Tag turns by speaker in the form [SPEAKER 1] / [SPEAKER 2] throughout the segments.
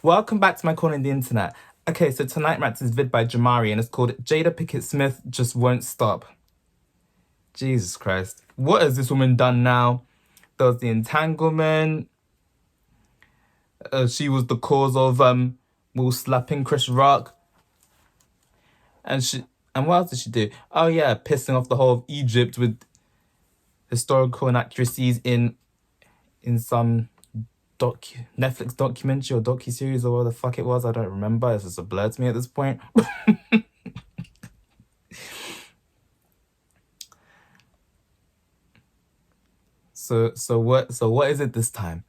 [SPEAKER 1] Welcome back to my corner in the internet. Okay, so tonight Rats is vid by Jamari and it's called Jada Pinkett Smith Just Won't Stop. Jesus Christ. What has this woman done now? There was the entanglement. She was the cause of Will slapping Chris Rock. And what else did she do? Oh yeah, pissing off the whole of Egypt with historical inaccuracies in some Netflix documentary or docuseries or what the fuck it was. I don't remember. It's just a blur to me at this point. So what is it this time?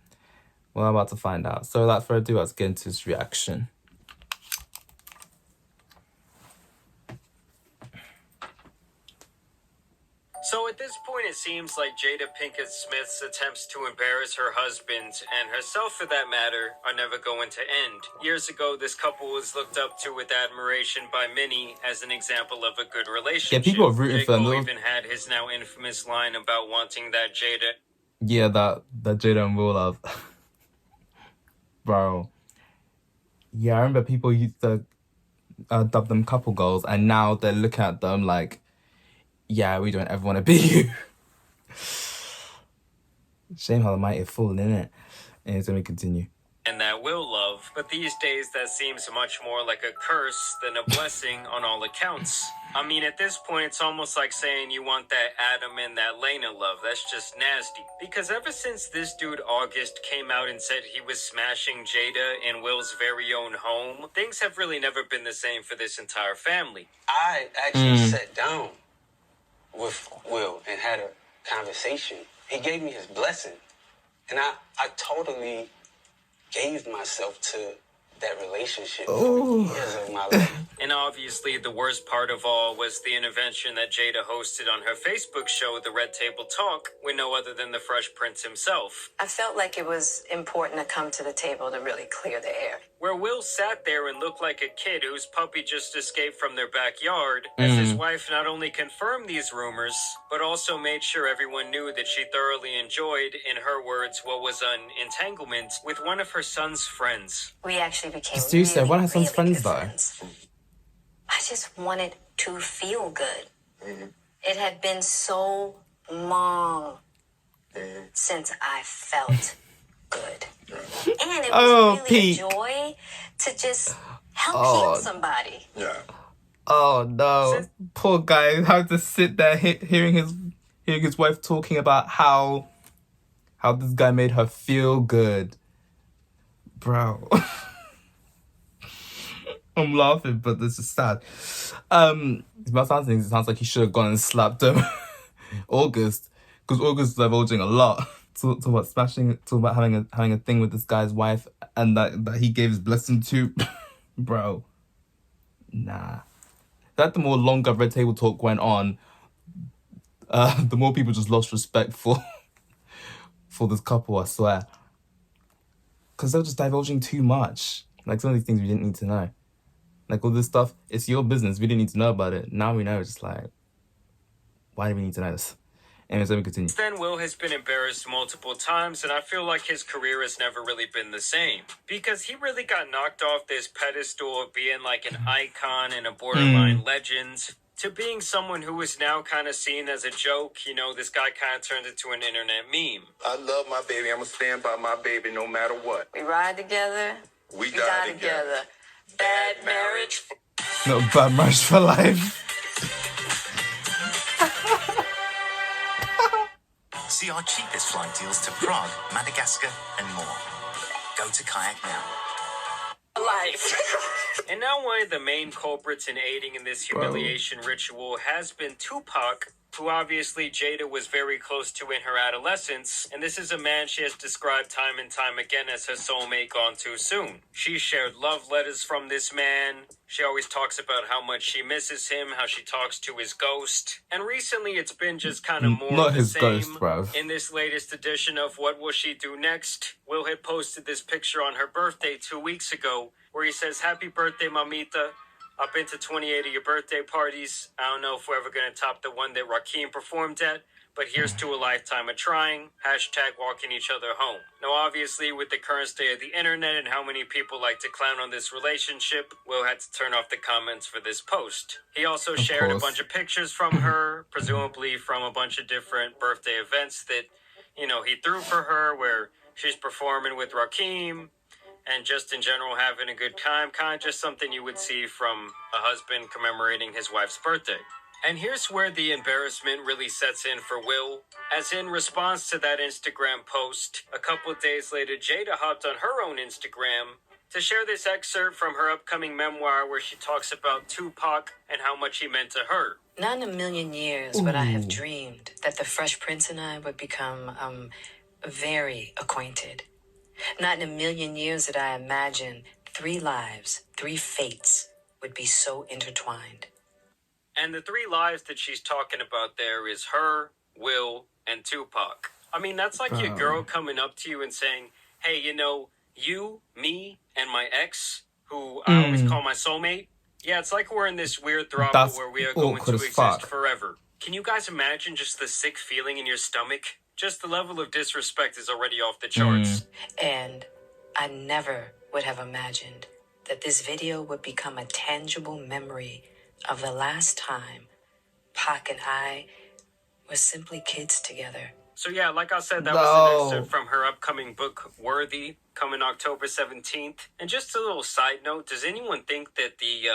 [SPEAKER 1] Well, I'm about to find out. So without further ado, let's get into his reaction.
[SPEAKER 2] So at this point, it seems like Jada Pinkett Smith's attempts to embarrass her husband, and herself for that matter, are never going to end. Years ago, this couple was looked up to with admiration by many as an example of a good relationship.
[SPEAKER 1] Yeah, people are rooting for them.
[SPEAKER 2] Jada even had his now infamous line about wanting that Jada.
[SPEAKER 1] Yeah, that Jada and Will love. Bro. Yeah, I remember people used to dub them couple goals, and now they're looking at them like, yeah, we don't ever want to be you. Shame how the mighty have fallen, innit? Anyways, let me continue.
[SPEAKER 2] And that Will love, but these days that seems much more like a curse than a blessing on all accounts. I mean, at this point, it's almost like saying you want that Adam and that Lena love. That's just nasty. Because ever since this dude August came out and said he was smashing Jada in Will's very own home, things have really never been the same for this entire family.
[SPEAKER 3] I actually sat down with Will and had a conversation. He gave me his blessing. And I totally gave myself to that relationship for years of my life.
[SPEAKER 2] And obviously, the worst part of all was the intervention that Jada hosted on her Facebook show, The Red Table Talk, with no other than the Fresh Prince himself.
[SPEAKER 4] I felt like it was important to come to the table to really clear the air.
[SPEAKER 2] Where Will sat there and looked like a kid whose puppy just escaped from their backyard, as his wife not only confirmed these rumors, but also made sure everyone knew that she thoroughly enjoyed, in her words, what was an entanglement with one of her son's friends.
[SPEAKER 4] We actually became
[SPEAKER 1] Stu said, one of her son's friends,
[SPEAKER 4] good
[SPEAKER 1] though.
[SPEAKER 4] friends. I just wanted to feel good. It had been so long since I felt good. And it was really
[SPEAKER 1] Pete.
[SPEAKER 4] a joy to just help heal somebody.
[SPEAKER 3] Yeah.
[SPEAKER 1] Oh no, poor guy having to sit there hearing his wife talking about how this guy made her feel good, bro. I'm laughing, but this is sad. It sounds like he should have gone and slapped him, August, because August is divulging a lot. Talk about smashing, talk about having a thing with this guy's wife, and that he gave his blessing to, bro. Nah. That the more longer Red Table Talk went on, the more people just lost respect for this couple, I swear. Because they were just divulging too much. Like, some of these things we didn't need to know. Like, all this stuff, it's your business. We didn't need to know about it. Now we know. It's just like, why do we need to know this? Anyways, let me continue.
[SPEAKER 2] Then Will has been embarrassed multiple times, and I feel like his career has never really been the same. Because he really got knocked off this pedestal of being like an icon and a borderline legend, to being someone who is now kind of seen as a joke. You know, this guy kind of turned into an internet meme.
[SPEAKER 5] I love my baby. I'm going to stand by my baby no matter what.
[SPEAKER 4] We ride together.
[SPEAKER 5] We die together.
[SPEAKER 4] Bad marriage.
[SPEAKER 1] No, bad marriage for life.
[SPEAKER 6] See our cheapest flight deals to Prague, Madagascar, and more. Go to Kayak now.
[SPEAKER 4] Life.
[SPEAKER 2] And now one of the main culprits in aiding in this humiliation ritual has been Tupac, who obviously Jada was very close to in her adolescence, and this is a man she has described time and time again as her soulmate gone too soon. She shared love letters from this man. She always talks about how much she misses him, how she talks to his ghost. And recently it's been just kind of more
[SPEAKER 1] Not
[SPEAKER 2] of the
[SPEAKER 1] his
[SPEAKER 2] same.
[SPEAKER 1] ghost, bruv.
[SPEAKER 2] In this latest edition of What Will She Do Next, Will had posted this picture on her birthday 2 weeks ago, where he says, "Happy birthday, mamita. I've been to 28 of your birthday parties. I don't know if we're ever going to top the one that Rakim performed at, but here's to a lifetime of trying. Hashtag walking each other home. Now, obviously, with the current state of the internet and how many people like to clown on this relationship, Will had to turn off the comments for this post. He also shared a bunch of pictures from her, presumably from a bunch of different birthday events that, you know, he threw for her, where she's performing with Rakim, and just in general having a good time, kind of just something you would see from a husband commemorating his wife's birthday. And here's where the embarrassment really sets in for Will, as in response to that Instagram post, a couple of days later, Jada hopped on her own Instagram to share this excerpt from her upcoming memoir where she talks about Tupac and how much he meant to her.
[SPEAKER 4] Not in a million years would I have dreamed that the Fresh Prince and I would become, very acquainted. Not in a million years did I imagine 3 lives, 3 fates would be so intertwined.
[SPEAKER 2] And the 3 lives that she's talking about there is her, Will, and Tupac. I mean, that's like your girl coming up to you and saying, hey, you know, you, me, and my ex, who I always call my soulmate, yeah, it's like we're in this weird throuple where we are going to exist forever. Can you guys imagine just the sick feeling in your stomach? Just the level of disrespect is already off the charts.
[SPEAKER 4] And I never would have imagined that this video would become a tangible memory of the last time Pac and I were simply kids together.
[SPEAKER 2] So yeah, like I said, that was an excerpt from her upcoming book, Worthy, coming October 17th. And just a little side note, does anyone think that the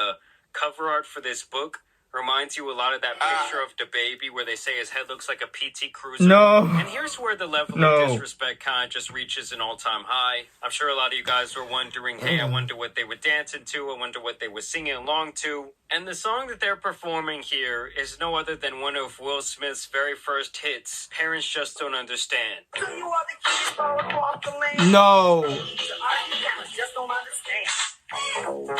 [SPEAKER 2] cover art for this book reminds you a lot of that picture of the baby where they say his head looks like a PT Cruiser?
[SPEAKER 1] No.
[SPEAKER 2] And here's where the level of disrespect kind of just reaches an all-time high. I'm sure a lot of you guys were wondering, hey, I wonder what they were dancing to. I wonder what they were singing along to. And the song that they're performing here is no other than one of Will Smith's very first hits, Parents Just Don't Understand.
[SPEAKER 1] No.
[SPEAKER 2] Just don't understand. So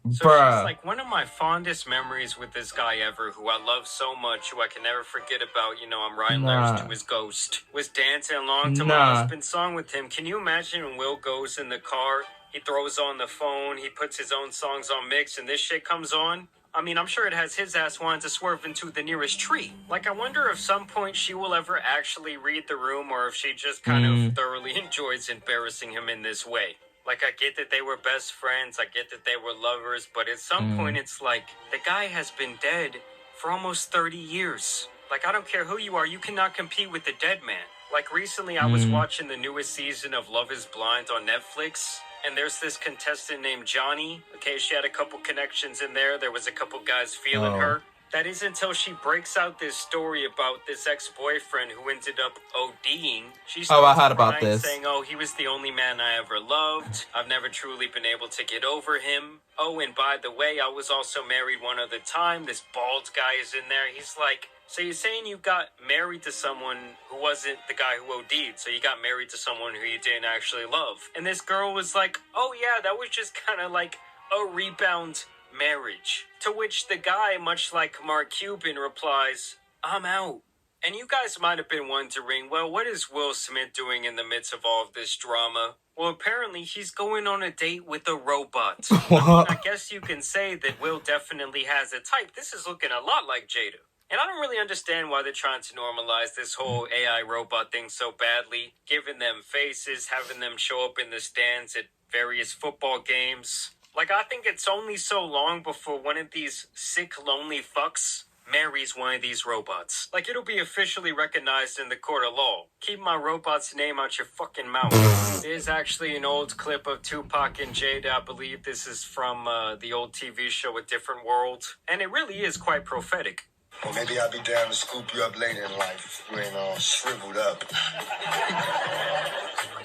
[SPEAKER 2] it's
[SPEAKER 1] Bruh.
[SPEAKER 2] like one of my fondest memories with this guy ever, who I love so much, who I can never forget about, you know, I'm writing letters to his ghost, was dancing along to my husband's song with him. Can you imagine when Will goes in the car, he throws on the phone, he puts his own songs on mix, and this shit comes on? I mean, I'm sure it has his ass wanting to swerve into the nearest tree. Like, I wonder if some point she will ever actually read the room, or if she just kind of thoroughly enjoys embarrassing him in this way. Like, I get that they were best friends, I get that they were lovers, but at some point it's like, the guy has been dead for almost 30 years. Like, I don't care who you are, you cannot compete with the dead man. Like, recently I was watching the newest season of Love is Blind on Netflix, and there's this contestant named Johnny. Okay, she had a couple connections in there, there was a couple guys feeling her. That is until she breaks out this story about this ex-boyfriend who ended up ODing. She starts
[SPEAKER 1] I heard about this.
[SPEAKER 2] saying, oh, he was the only man I ever loved. I've never truly been able to get over him. Oh, and by the way, I was also married one other time. This bald guy is in there. He's like, so you're saying you got married to someone who wasn't the guy who OD'd, so you got married to someone who you didn't actually love. And this girl was like, oh yeah, that was just kind of like a rebound marriage. To which the guy, much like Mark Cuban, replies, I'm out. And you guys might have been wondering, well, what is Will Smith doing in the midst of all of this drama? Well, apparently he's going on a date with a robot. I guess you can say that Will definitely has a type. This is looking a lot like Jada. And I don't really understand why they're trying to normalize this whole AI robot thing so badly, giving them faces, having them show up in the stands at various football games. Like, I think it's only so long before one of these sick, lonely fucks marries one of these robots. Like, it'll be officially recognized in the court of law. Keep my robot's name out your fucking mouth. There's actually an old clip of Tupac and Jada. I believe this is from the old TV show A Different World. And it really is quite prophetic.
[SPEAKER 7] Well, maybe I'll be down to scoop you up later in life. You ain't all shriveled up.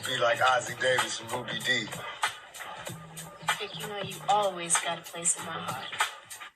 [SPEAKER 7] Be like Ozzie Davis and Ruby D.
[SPEAKER 4] You know, you always got a place in my heart.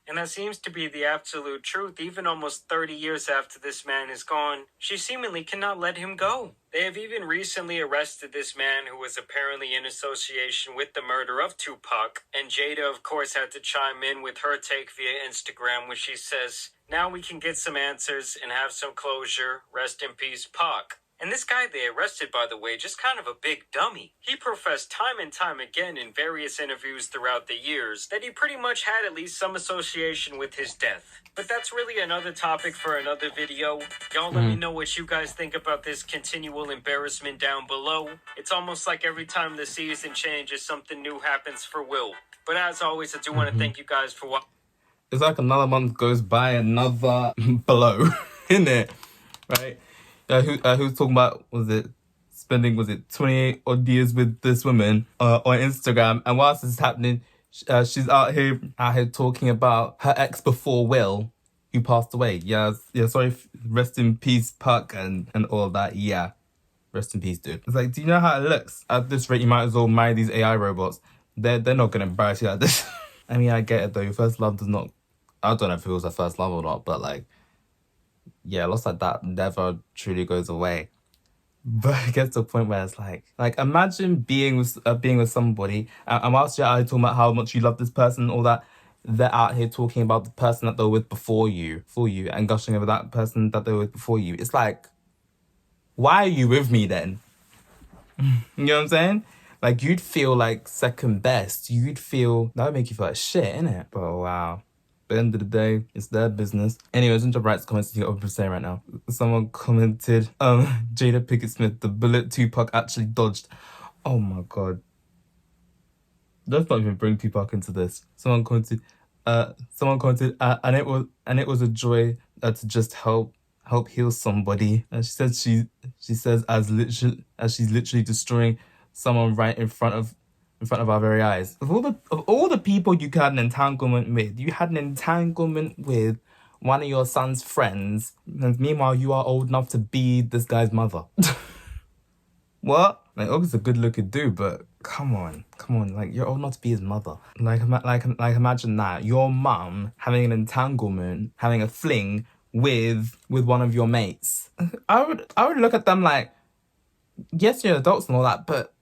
[SPEAKER 2] And that seems to be the absolute truth. Even almost 30 years after this man is gone, she seemingly cannot let him go. They have even recently arrested this man who was apparently in association with the murder of Tupac. And Jada, of course, had to chime in with her take via Instagram, where she says, now we can get some answers and have some closure. Rest in peace, Pac. And this guy they arrested, by the way, just kind of a big dummy. He professed time and time again in various interviews throughout the years that he pretty much had at least some association with his death. But that's really another topic for another video. Y'all let me know what you guys think about this continual embarrassment down below. It's almost like every time the season changes, something new happens for Will. But as always, I do want to thank you guys for watching.
[SPEAKER 1] It's like another month goes by, another blow, isn't it? Right? Who's talking about, was it 28 odd years with this woman on Instagram, and whilst this is happening, she's out here talking about her ex before Will, who passed away. Yeah, sorry, rest in peace, Puck, and all that. Yeah, rest in peace, dude. It's like, do you know how it looks? At this rate, you might as well marry these AI robots. They're not gonna embarrass you like this. I mean, I get it though. Your first love does not. I don't know if it was her first love or not, but like, yeah, loss like that never truly goes away. But it gets to a point where it's like imagine being with somebody, and whilst you're out here talking about how much you love this person and all that, they're out here talking about the person that they were with before you, and gushing over that person that they were with before you. It's like, why are you with me then? You know what I'm saying? Like, you'd feel like second best. That would make you feel like shit, innit? But wow. At the end of the day, it's their business. Anyways, into rights comments to get over saying right now. Someone commented, Jada Pinkett Smith, the bullet Tupac actually dodged. Oh my god. Let's not even bring Tupac into this. Someone commented, and it was a joy to just help heal somebody. And she says as she's literally destroying someone right in front of our very eyes. Of all the people you had an entanglement with, you had an entanglement with one of your son's friends, and meanwhile you are old enough to be this guy's mother. What? Like, August's a good-looking dude, but come on, like, you're old enough to be his mother. Like imagine that, your mum having an entanglement, having a fling with one of your mates. I would look at them like, yes, you're adults and all that, but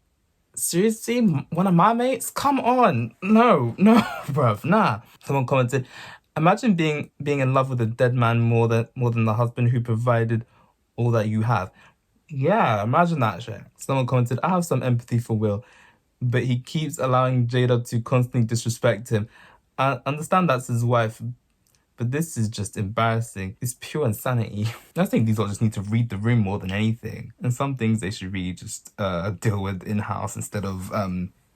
[SPEAKER 1] seriously, one of my mates? Come on. No, bruv, nah. Someone commented, imagine being in love with a dead man more than the husband who provided all that you have. Yeah, imagine that shit. Someone commented, I have some empathy for Will, but he keeps allowing Jada to constantly disrespect him. I understand that's his wife, but this is just embarrassing. It's pure insanity. I think these all just need to read the room more than anything. And some things they should really just deal with in-house instead of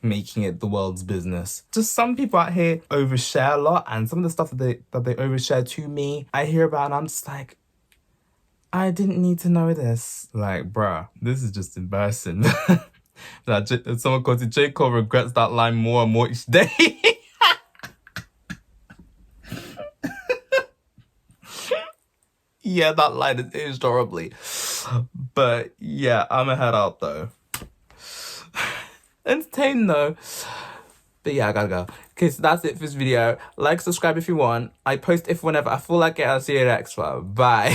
[SPEAKER 1] making it the world's business. Just some people out here overshare a lot, and some of the stuff that they overshare to me, I hear about and I'm just like, I didn't need to know this. Like, bruh, this is just embarrassing. Someone called it, J. Cole regrets that line more and more each day. Yeah, that line is aged horribly. But yeah, I'ma head out though. Entertained though. But yeah, I gotta go. Okay, so that's it for this video. Like, subscribe if you want. I post if whenever I feel like it. I'll see you next one. Bye.